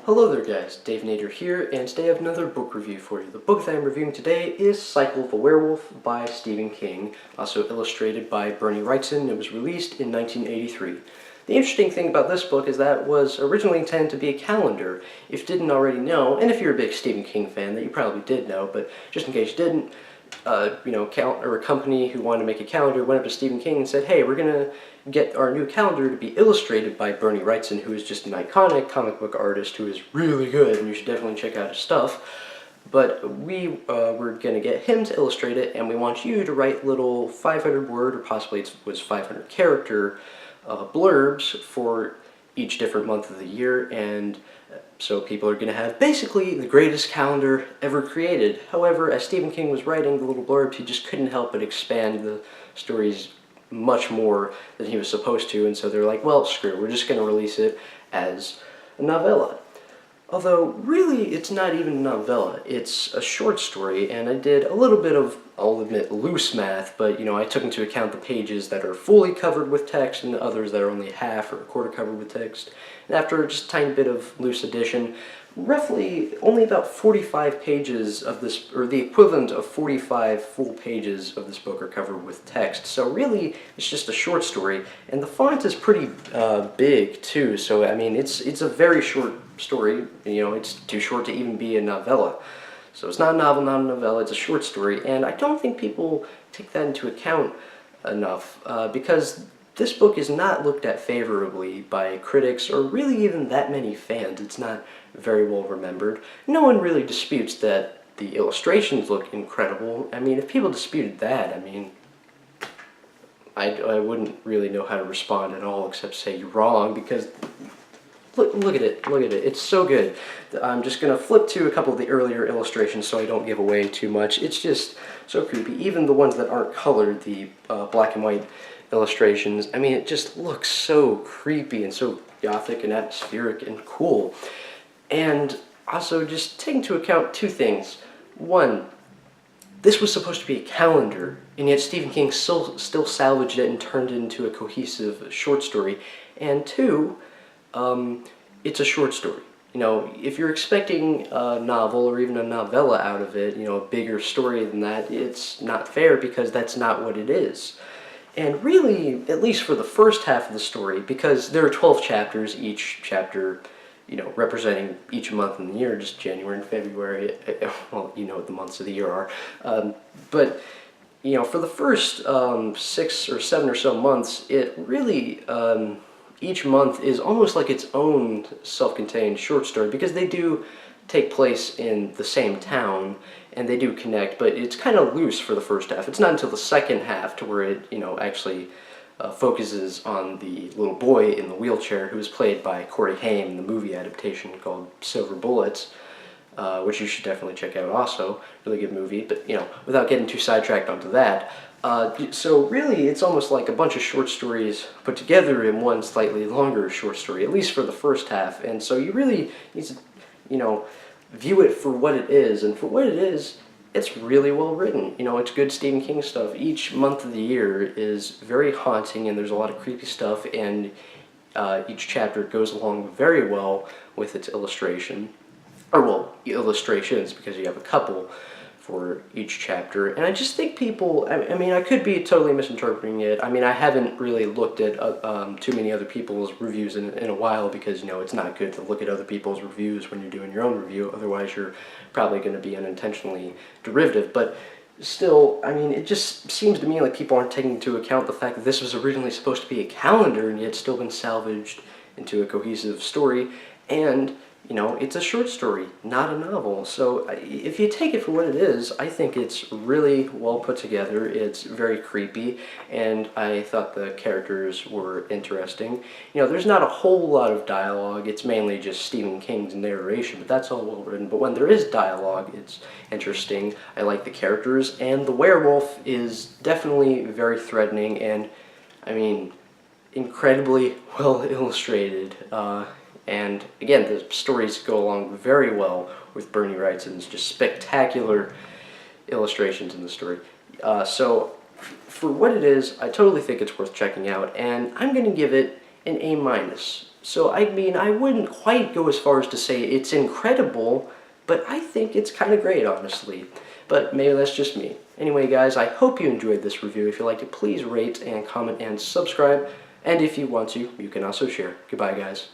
Hello there guys, Dave Nader here, and today I have another book review for you. The book that I'm reviewing today is Cycle the Werewolf by Stephen King, also illustrated by Bernie Wrightson. It was released in 1983. The interesting thing about this book is that it was originally intended to be a calendar. If you didn't already know, and if you're a big Stephen King fan, that you probably did know, but just in case you didn't, a company who wanted to make a calendar went up to Stephen King and said, hey, we're going to get our new calendar to be illustrated by Bernie Wrightson, who is just an iconic comic book artist who is really good, and you should definitely check out his stuff. But we were going to get him to illustrate it, and we want you to write little 500-word, or possibly it was 500-character blurbs for each different month of the year, and so people are going to have basically the greatest calendar ever created. However, as Stephen King was writing the little blurbs, he just couldn't help but expand the stories much more than he was supposed to, and so they're like, well, screw it, we're just going to release it as a novella. Although, really, it's not even a novella, it's a short story, and I did a little bit of, I'll admit, loose math, but, I took into account the pages that are fully covered with text and the others that are only half or a quarter covered with text. And after just a tiny bit of loose addition, roughly only about 45 pages of this, or the equivalent of 45 full pages of this book are covered with text. So really, it's just a short story, and the font is pretty big too. So I mean, it's a very short story. It's too short to even be a novella. So it's not a novel, not a novella. It's a short story, and I don't think people take that into account enough because this book is not looked at favorably by critics or really even that many fans. It's not very well remembered. No one really disputes that the illustrations look incredible. I mean, if people disputed that, I mean, I wouldn't really know how to respond at all except say you're wrong, because look at it, it's so good. I'm just going to flip to a couple of the earlier illustrations so I don't give away too much. It's just so creepy. Even the ones that aren't colored, the black and white illustrations, I mean, it just looks so creepy and so gothic and atmospheric and cool. And also, just take into account two things. One, this was supposed to be a calendar, and yet Stephen King still salvaged it and turned it into a cohesive short story. And two, it's a short story. If you're expecting a novel or even a novella out of it, a bigger story than that, it's not fair, because that's not what it is. And really, at least for the first half of the story, because there are 12 chapters, each chapter, representing each month in the year, just January and February, well, what the months of the year are. But, for the first 6 or 7 or so months, it really, each month is almost like its own self-contained short story, because they do take place in the same town, and they do connect, but it's kind of loose for the first half. It's not until the second half to where it, actually focuses on the little boy in the wheelchair, who is played by Corey Haim in the movie adaptation called Silver Bullets, which you should definitely check out also. Really good movie, but, without getting too sidetracked onto that. So really, it's almost like a bunch of short stories put together in one slightly longer short story, at least for the first half. And so you really need to, view it for what it is, and for what it is, it's really well written. It's good Stephen King stuff. Each month of the year is very haunting, and there's a lot of creepy stuff, and each chapter goes along very well with its illustration. Or, well, illustrations, because you have a couple for each chapter. And I just think people, I mean, I could be totally misinterpreting it. I mean, I haven't really looked at too many other people's reviews in a while, because, it's not good to look at other people's reviews when you're doing your own review. Otherwise, you're probably going to be unintentionally derivative. But still, I mean, it just seems to me like people aren't taking into account the fact that this was originally supposed to be a calendar, and yet it's still been salvaged into a cohesive story. And it's a short story, not a novel. So if you take it for what it is, I think it's really well put together. It's very creepy, and I thought the characters were interesting. There's not a whole lot of dialogue. It's mainly just Stephen King's narration, but that's all well written. But when there is dialogue, it's interesting. I like the characters, and the werewolf is definitely very threatening, and, I mean, incredibly well illustrated. And again, the stories go along very well with Bernie Wrightson's just spectacular illustrations in the story. So for what it is, I totally think it's worth checking out, and I'm going to give it an A-. So, I mean, I wouldn't quite go as far as to say it's incredible, but I think it's kind of great, honestly. But maybe that's just me. Anyway, guys, I hope you enjoyed this review. If you liked it, please rate and comment and subscribe. And if you want to, you can also share. Goodbye, guys.